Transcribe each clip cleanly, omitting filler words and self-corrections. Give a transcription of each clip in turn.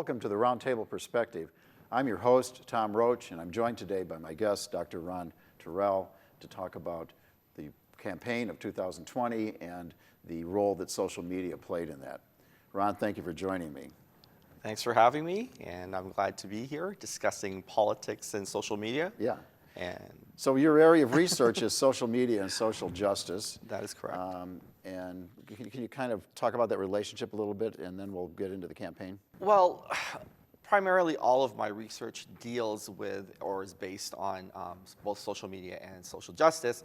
Welcome to the Roundtable Perspective. I'm your host, Tom Roach, and I'm joined today by my guest, Dr. Ron Terrell, to talk about the campaign of 2020 and the role that social media played in that. Ron, thank you for joining me. Thanks for having me, and I'm glad to be here discussing politics and social media. Yeah. And so your area of research is social media and social justice. that is correct. And can you kind of talk about that relationship a little bit, and then we'll get into the campaign? Well, primarily all of my research deals with or is based on both social media and social justice.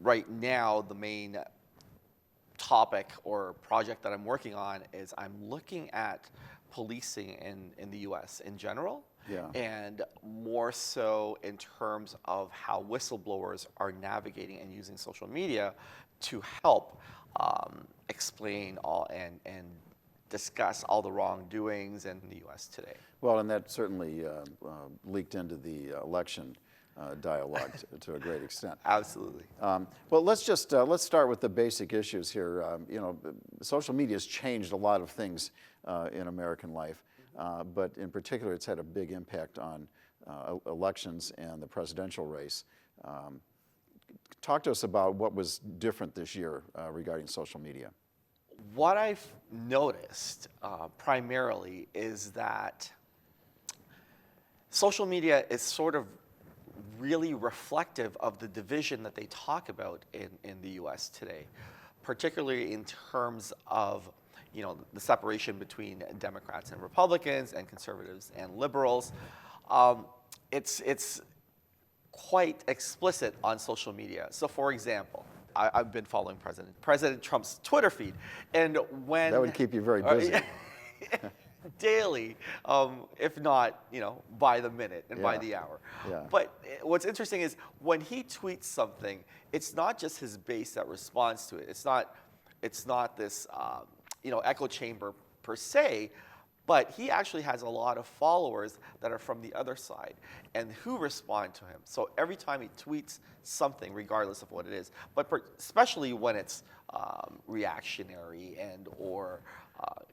Right now, the main topic or project that I'm working on is I'm looking at policing in the U.S. in general. Yeah. And more so in terms of how whistleblowers are navigating and using social media to help explain all and discuss all the wrongdoings in the U.S. today. Well, and that certainly leaked into the election dialogue to a great extent. Absolutely. Well, let's start with the basic issues here. Social media has changed a lot of things in American life, but in particular, it's had a big impact on elections and the presidential race. Talk to us about what was different this year regarding social media. What I've noticed primarily is that social media is sort of really reflective of the division that they talk about in the U.S. today, particularly in terms of the separation between Democrats and Republicans and conservatives and liberals. It's quite explicit on social media. So, for example, I've been following President Trump's Twitter feed, and when that would keep you very busy. Daily, if not, by the minute and by the hour. Yeah. But what's interesting is when he tweets something, it's not just his base that responds to it. It's not this, echo chamber per se, but he actually has a lot of followers that are from the other side and who respond to him. So every time he tweets something, regardless of what it is, but especially when it's reactionary and or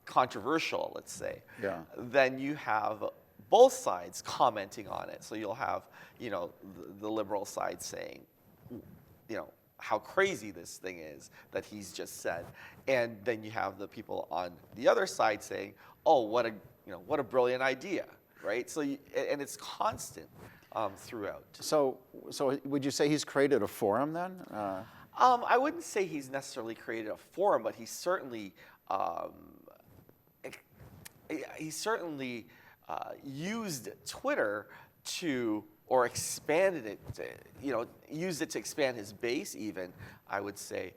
controversial, let's say, then you have both sides commenting on it. So you'll have, the liberal side saying, how crazy this thing is that he's just said, and then you have the people on the other side saying, oh, what a brilliant idea, right? So and it's constant throughout. So would you say he's created a forum then? I wouldn't say he's necessarily created a forum, but he certainly used Twitter or expanded it, used it to expand his base even, I would say.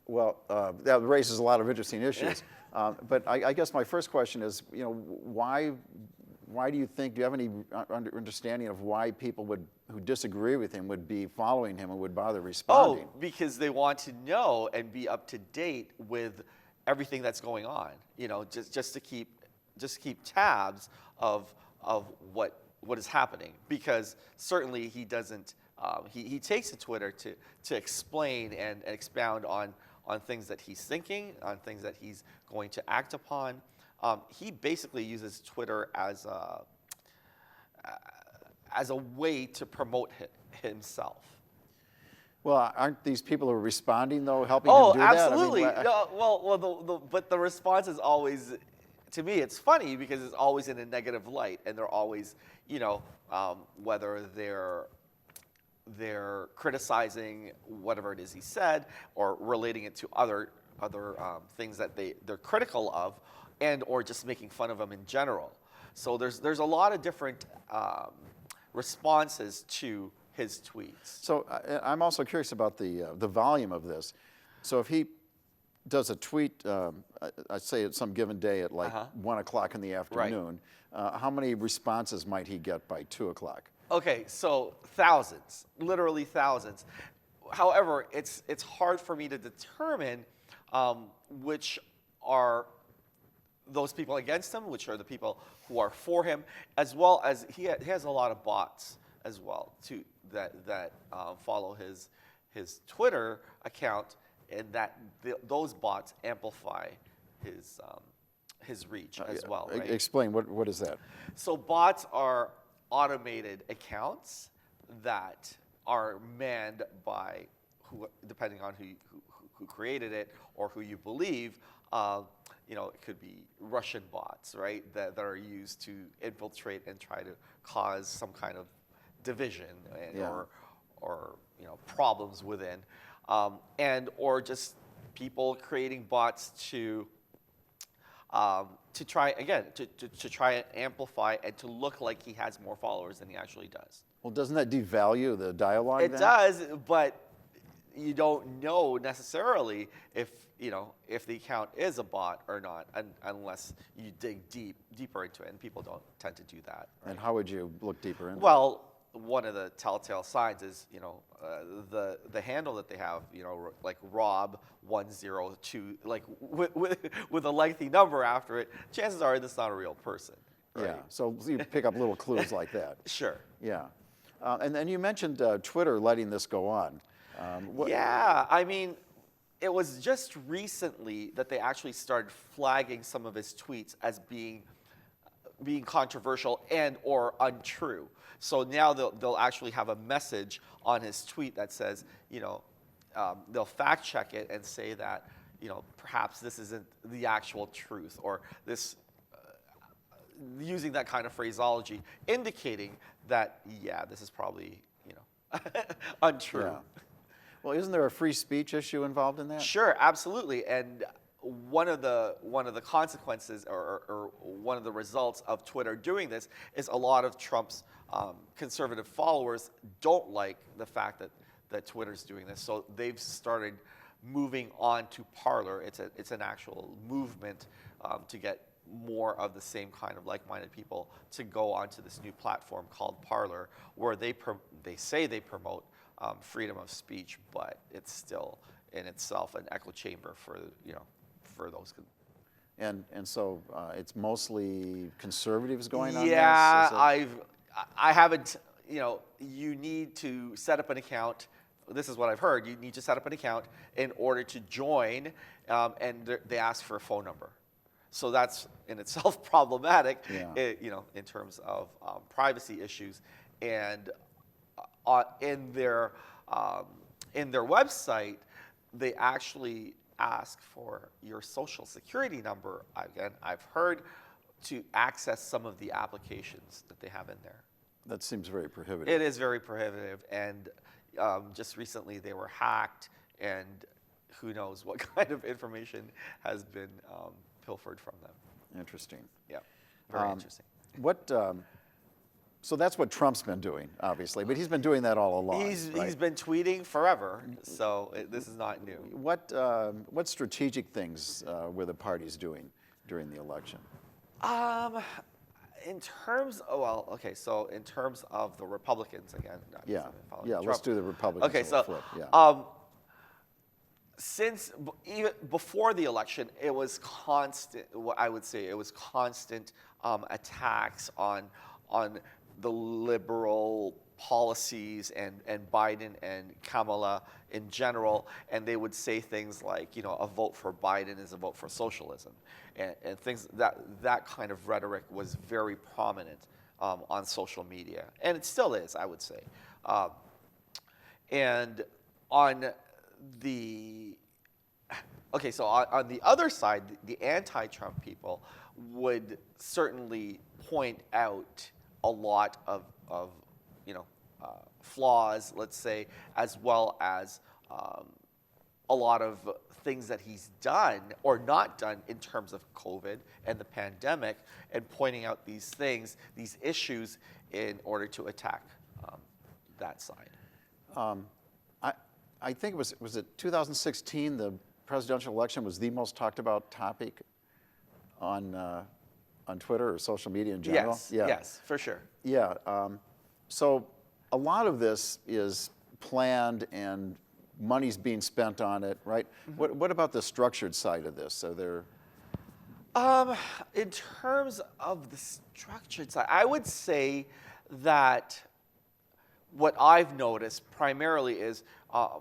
Well, that raises a lot of interesting issues. But I guess my first question is, why do you you have any understanding of why people who disagree with him would be following him and would bother responding? Oh, because they want to know and be up to date with everything that's going on, just to keep tabs of what is happening, because certainly he doesn't, he takes to Twitter to explain and expound on things that he's thinking, on things that he's going to act upon. He basically uses Twitter as a way to promote himself. Well, aren't these people who are responding, though, helping him do that? Oh, absolutely. But the response is always, to me, it's funny because it's always in a negative light, and they're always, whether they're criticizing whatever it is he said or relating it to other things that they're critical of, and or just making fun of him in general. So there's a lot of different responses to his tweets. So I'm also curious about the volume of this. So if he does a tweet, I'd say at some given day at 1 o'clock in the afternoon, how many responses might he get by 2 o'clock? Okay, so thousands, literally thousands. However, it's hard for me to determine which are those people against him, which are the people who are for him, as well as he has a lot of bots as well that follow his Twitter account, and those bots amplify his reach as well, right? Explain, what is that? So bots are automated accounts that are manned by who, depending on who created it or who you believe. It could be Russian bots, right, that are used to infiltrate and try to cause some kind of division or problems within, or just people creating bots to try again to try and amplify and to look like he has more followers than he actually does. Well, doesn't that devalue the dialogue It then? does, but you don't know necessarily if the account is a bot or not, unless you dig deeper into it, and people don't tend to do that. Right? And how would you look deeper into it? Well, one of the telltale signs is the handle that they have, like Rob102, like with a lengthy number after it. Chances are that's not a real person. Right? Yeah, so you pick up little clues like that. Sure. Yeah, and then you mentioned Twitter letting this go on. Yeah, I mean, it was just recently that they actually started flagging some of his tweets as being controversial and or untrue. So now they'll actually have a message on his tweet that says, they'll fact check it and say that, perhaps this isn't the actual truth, or this, using that kind of phraseology, indicating that, this is probably, untrue. Yeah. Well, isn't there a free speech issue involved in that? Sure, absolutely. And one of the consequences or one of the results of Twitter doing this is a lot of Trump's conservative followers don't like the fact that Twitter's doing this. So they've started moving on to Parler. It's an actual movement to get more of the same kind of like-minded people to go onto this new platform called Parler, where they say they promote freedom of speech, but it's still in itself an echo chamber for those. And so it's mostly conservatives going on Yeah, this? I haven't. You need to set up an account. This is what I've heard. You need to set up an account in order to join, and they ask for a phone number. So that's in itself problematic, in terms of privacy issues. And in their website, they actually ask for your social security number. Again, I've heard, to access some of the applications that they have in there. That seems very prohibitive. It is very prohibitive, and just recently they were hacked, and who knows what kind of information has been pilfered from them. Interesting. Yeah, very interesting. So that's what Trump's been doing, obviously, but he's been doing that all along. He's right? been tweeting forever, so this is not new. What strategic things were the parties doing during the election? In terms of the Republicans again. Let's do the Republicans. Okay, so flip. Yeah. Since even before the election, it was constant. I would say it was constant attacks on the liberal policies and Biden and Kamala in general, and they would say things like, a vote for Biden is a vote for socialism, and things that kind of rhetoric was very prominent on social media, and it still is, I would say. And on the other side, the anti-Trump people would certainly point out a lot of flaws, let's say, as well as a lot of things that he's done or not done in terms of COVID and the pandemic, and pointing out these things, these issues, in order to attack that side. I think was it 2016, the presidential election was the most talked about topic on Twitter or social media in general? Yes, for sure. Yeah. So a lot of this is planned and money's being spent on it, right? Mm-hmm. What about the structured side of this? Are there... In terms of the structured side, I would say that what I've noticed primarily is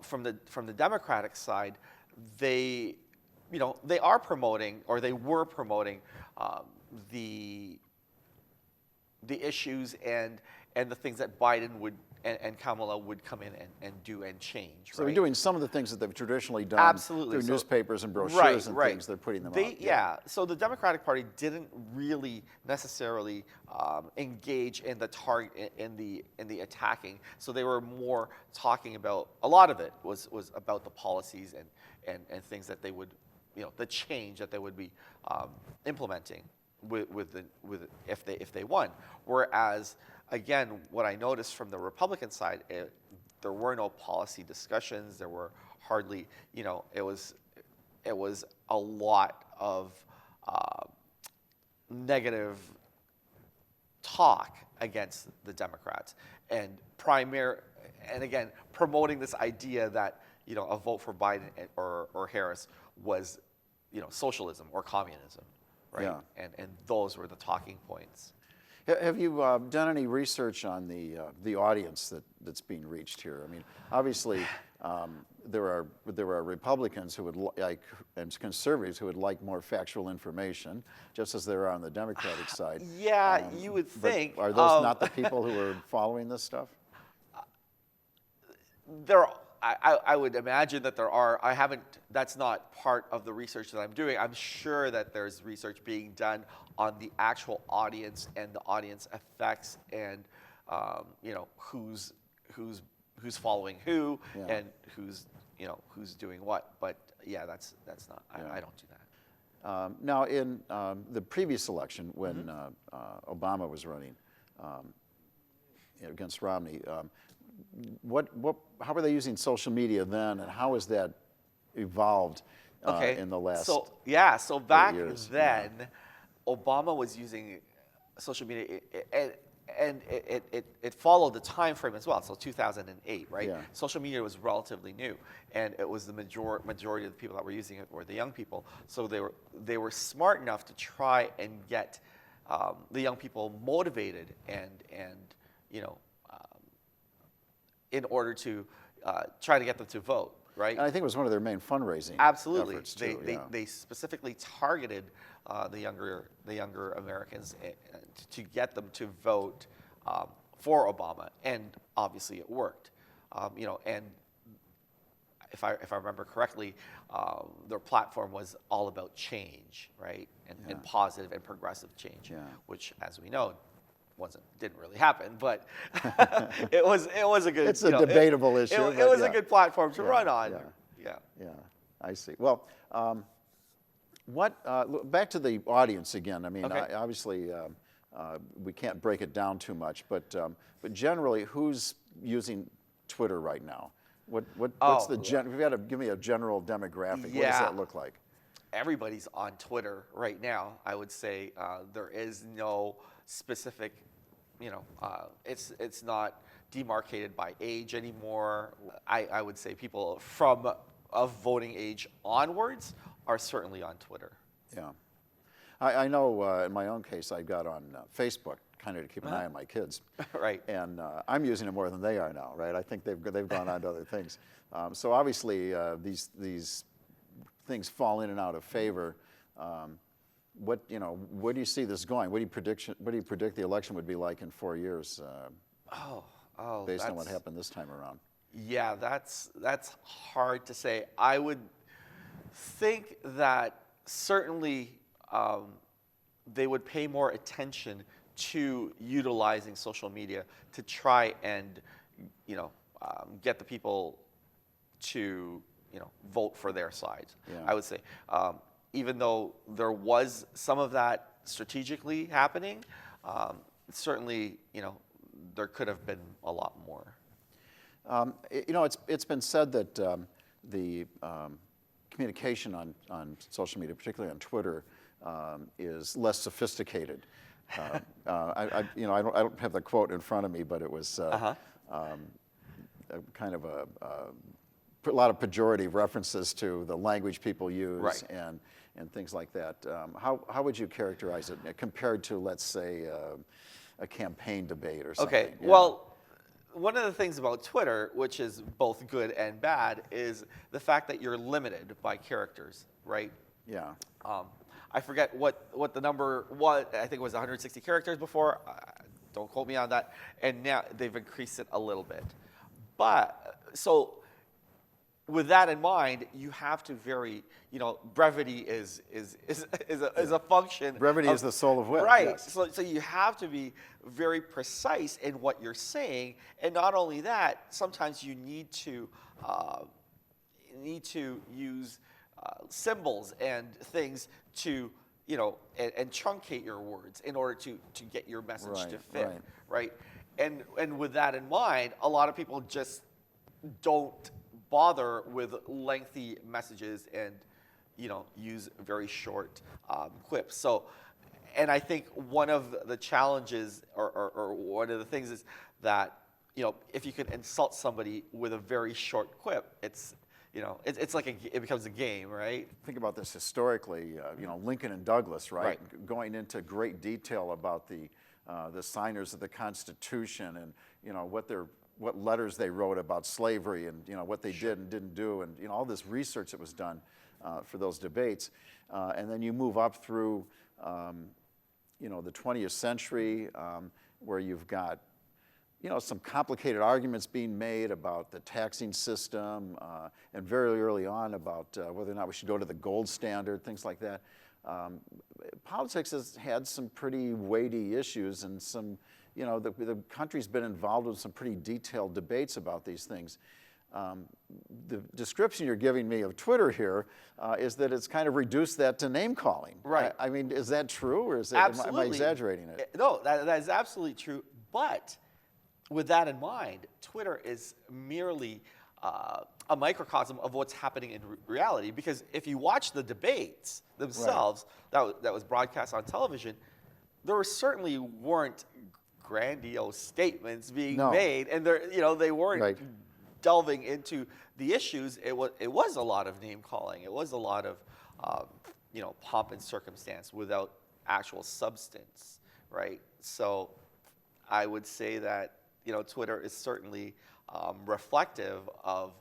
from the Democratic side, they are promoting, or they were promoting, the issues and the things that Biden would and Kamala would come in and do and change. So right? they're doing some of the things that they've traditionally done Absolutely. through So- newspapers and brochures Right, and right. things. They're putting them They, out. yeah. So the Democratic Party didn't really necessarily engage in the target in the attacking. So they were more talking about, a lot of it was about the policies and things that they would, the change that they would be implementing with if they won. Whereas again, what I noticed from the Republican side, there were no policy discussions. There were hardly, it was a lot of negative talk against the Democrats, and again promoting this idea that a vote for Biden or Harris was socialism or communism, right? Yeah. And those were the talking points. Have you done any research on the audience that's being reached here? I mean, obviously, there are Republicans who would like, and conservatives who would like more factual information, just as there are on the Democratic side. Yeah, you would But think. are those not the people who are following this stuff? I would imagine that there are. That's not part of the research that I'm doing. I'm sure that there's research being done on the actual audience and the audience effects and who's following who and who's doing what. But yeah, that's not. I don't do that. Now, in the previous election, when Obama was running against Romney, how were they using social media then, and how has that evolved in the last So back years? then, Obama was using social media, and it followed the time frame as well. So 2008, right? Yeah. Social media was relatively new, and it was the majority of the people that were using it were the young people. So they were smart enough to try and get the young people motivated and in order to try to get them to vote, right? And I think it was one of their main fundraising Absolutely. efforts too. They specifically targeted the younger Americans to get them to vote for Obama, and obviously it worked. And if I remember correctly, their platform was all about change, right? And positive and progressive change, which, as we know, didn't really happen, but it was a good. It's a debatable issue. It was a good platform to run on. Yeah, I see. Well, back to the audience again. I mean, Okay. obviously, we can't break it down too much, but generally, who's using Twitter right now? What's the if you had to give me a general demographic, what does that look like? Everybody's on Twitter right now. I would say there is no specific, it's not demarcated by age anymore. I would say people of voting age onwards are certainly on Twitter. Yeah. I know in my own case, I got on Facebook kind of to keep an eye on my kids. Right. And I'm using it more than they are now, right? I think they've gone on to other things. So obviously these things fall in and out of favor. Where do you see this going? What do you predict the election would be like in 4 years? Based on what happened this time around. Yeah, that's hard to say. I would think that certainly they would pay more attention to utilizing social media to try and get the people to vote for their side. Yeah. I would say, even though there was some of that strategically happening, certainly there could have been a lot more. It's been said that the communication on social media, particularly on Twitter, is less sophisticated. I don't have the quote in front of me, but it was kind of a lot of pejorative references to the language people use, Right. and things like that. How would you characterize it compared to, let's say, a campaign debate or something? Okay, well, one of the things about Twitter, which is both good and bad, is the fact that you're limited by characters, right? Yeah. I forget what the number was. I think it was 160 characters before. Don't quote me on that. And now they've increased it a little bit. But so with that in mind, you have to brevity is a function. Brevity is the soul of wit. Right. Yes. So you have to be very precise in what you're saying, and not only that, sometimes you need to use symbols and things to and truncate your words in order to get your message to fit. Right. And with that in mind, a lot of people just don't bother with lengthy messages and use very short quips. So, and I think one of the challenges or one of the things is that if you can insult somebody with a very short quip, it's like it becomes a game, right? Think about this historically. Lincoln and Douglas, right? Going into great detail about the signers of the Constitution and what letters they wrote about slavery and what they did and didn't do, and all this research that was done for those debates, and then you move up through the 20th century, where you've got some complicated arguments being made about the taxing system, and very early on about whether or not we should go to the gold standard, things like that. Politics has had some pretty weighty issues, and some the country's been involved in some pretty detailed debates about these things. The description you're giving me of Twitter here is that it's kind of reduced that to name calling. Right. I mean, is that true, or is Absolutely. Am I exaggerating it? No, that is absolutely true. But with that in mind, Twitter is merely a microcosm of what's happening in reality. Because if you watch the debates themselves, that was broadcast on television, there certainly weren't grandiose statements being made, and they weren't delving into the issues. It was a lot of name calling. It was a lot of pomp and circumstance without actual substance, right? So I would say that Twitter is certainly reflective of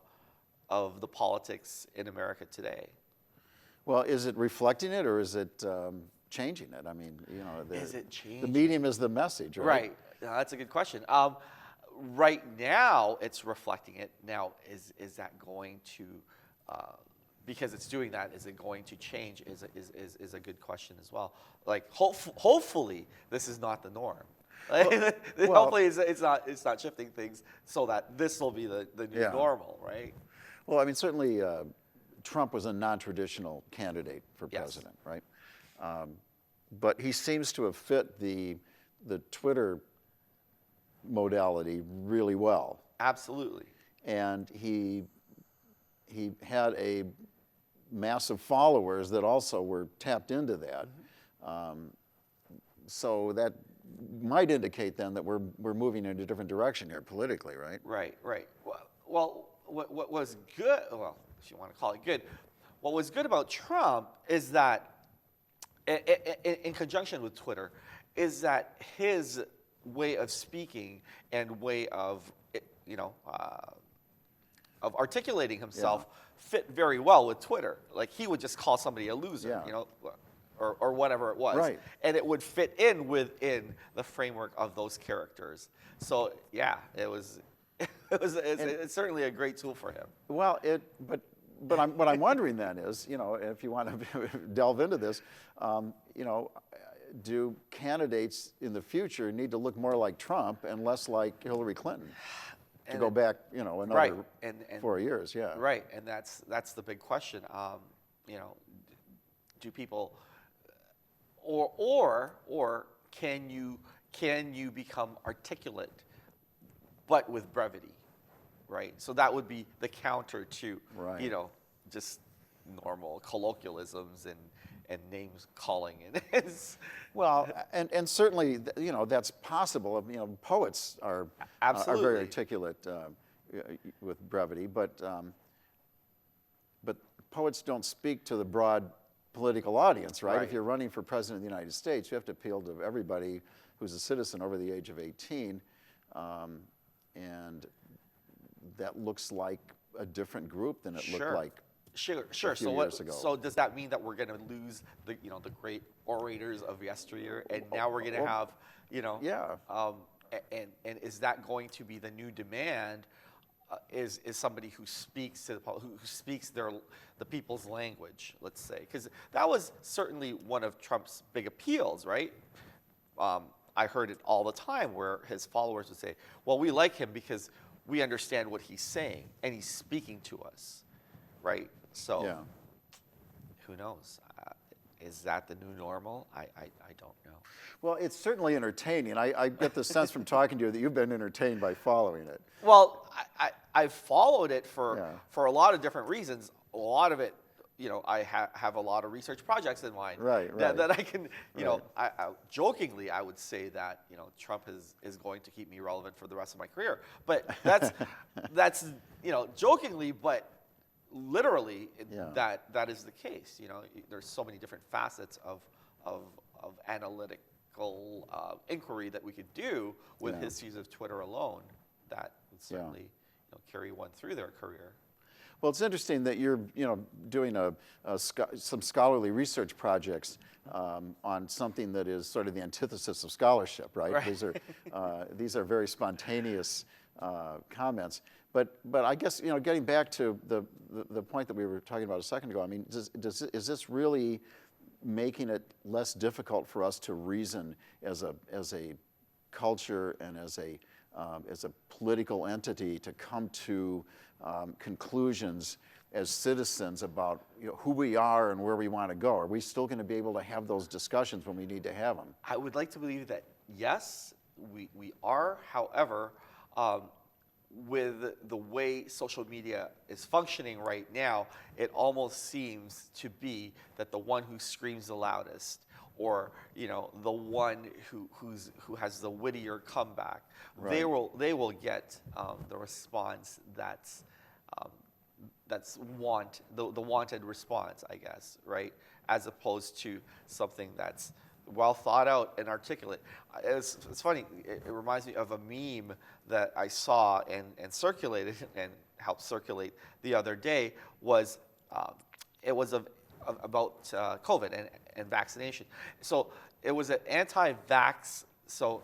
the politics in America today. Well, is it reflecting it, or is it changing it? I mean, is it changing? The medium is the message, right? Right. That's a good question. Right now, it's reflecting it. Now, is that going to, because it's doing that, is it going to change? Is a good question as well. Like, hopefully, this is not the norm. Hopefully, it's not shifting things so that this will be the new normal, right? Well, I mean, certainly Trump was a non-traditional candidate for president, right? But he seems to have fit the Twitter modality really well. Absolutely. And he had a massive followers that also were tapped into that. So that might indicate then that we're moving in a different direction here politically, right? Right. Well, what was good, well, if you want to call it good, what was good about Trump is that, in conjunction with Twitter, is that his way of speaking and way of articulating himself fit very well with Twitter. Like, he would just call somebody a loser, or whatever it was, right. And it would fit in within the framework of those characters. So it's certainly a great tool for him. Well, but what I'm wondering then is, if you want to delve into this, do candidates in the future need to look more like Trump and less like Hillary Clinton to go back, another 4 years? Yeah. Right, and that's the big question. Do people, or can you become articulate, but with brevity, right? So that would be the counter to just normal colloquialisms and names calling. Well, and certainly, that's possible. Poets are very articulate with brevity, but poets don't speak to the broad political audience, right? If you're running for president of the United States, you have to appeal to everybody who's a citizen over the age of 18, and that looks like a different group than it looked like Sure. few So years ago. So does that mean that we're going to lose the great orators of yesteryear, and now we're going to have Yeah. and is that going to be the new demand? Is somebody who speaks to who speaks the people's language, let's say, because that was certainly one of Trump's big appeals, right? I heard it all the time where his followers would say, "Well, we like him because we understand what he's saying and he's speaking to us," right? So, Yeah. who knows? Is that the new normal? I don't know. Well, it's certainly entertaining. I get the sense from talking to you that you've been entertained by following it. Well, I've followed it for Yeah. a lot of different reasons. A lot of it, I have a lot of research projects in mind. Right. That I can, Right. I jokingly I would say that Trump is going to keep me relevant for the rest of my career. But that's jokingly, but literally Yeah. that is the case. There's so many different facets of analytical inquiry that we could do with Yeah. his use of Twitter alone that would certainly carry one through their career. Well, it's interesting that you're, doing some scholarly research projects on something that is sort of the antithesis of scholarship, right? Right. These are very spontaneous comments. But I guess getting back to the point that we were talking about a second ago. I mean, is this really making it less difficult for us to reason as a culture and as a political entity to come to conclusions as citizens about who we are and where we want to go? Are we still going to be able to have those discussions when we need to have them? I would like to believe that yes, we are. However, with the way social media is functioning right now, it almost seems to be that the one who screams the loudest, or the one who has the wittier comeback, Right. they will get the response that's the wanted response, I guess, right? As opposed to something that's well thought out and articulate. It's funny. It reminds me of a meme that I saw and circulated and helped circulate the other day. It was about COVID and vaccination. So it was an anti-vax. So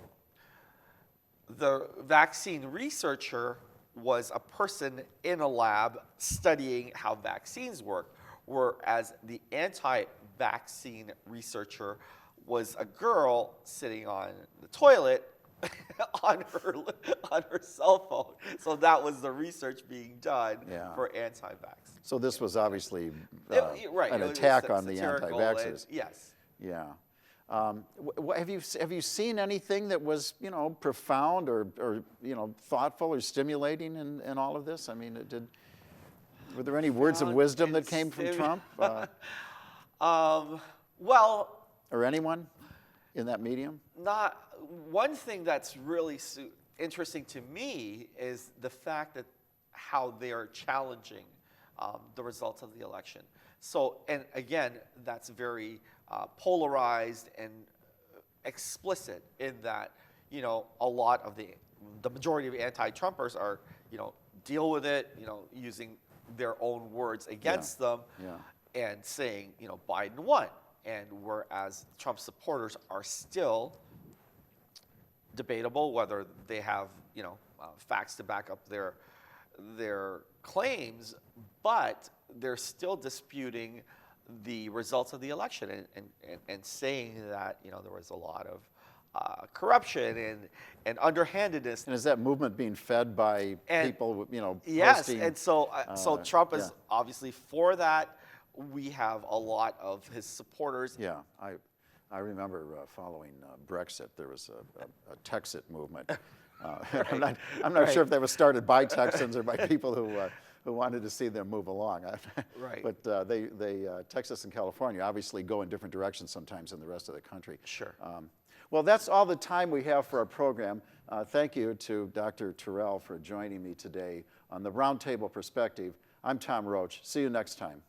the vaccine researcher was a person in a lab studying how vaccines work, whereas the anti-vaccine researcher was a girl sitting on the toilet on her cell phone. So that was the research being done for anti-vax. So this was obviously right. an It was attack on the satirical anti-vaxxers. Yes. Yeah. Have you seen anything that was profound or thoughtful or stimulating in all of this? I mean, were there any words of wisdom that came from Trump? Well, or anyone in that medium? Not one thing that's really interesting to me is the fact that how they are challenging the results of the election. So, and again, that's very polarized and explicit in that a lot of the majority of anti-Trumpers are deal with it, using their own words against them, and saying Biden won. And whereas Trump supporters are still debatable whether they have facts to back up their claims, but they're still disputing the results of the election and saying that there was a lot of corruption and underhandedness. And is that movement being fed by people Yes, posting, and so Trump is obviously for that. We have a lot of his supporters. Yeah, I remember following Brexit. There was a Texit movement. Right. I'm not sure if that was started by Texans or by people who wanted to see them move along. Right. But Texas and California obviously go in different directions sometimes than the rest of the country. Sure. Well, that's all the time we have for our program. Thank you to Dr. Terrell for joining me today on the Roundtable Perspective. I'm Tom Roach. See you next time.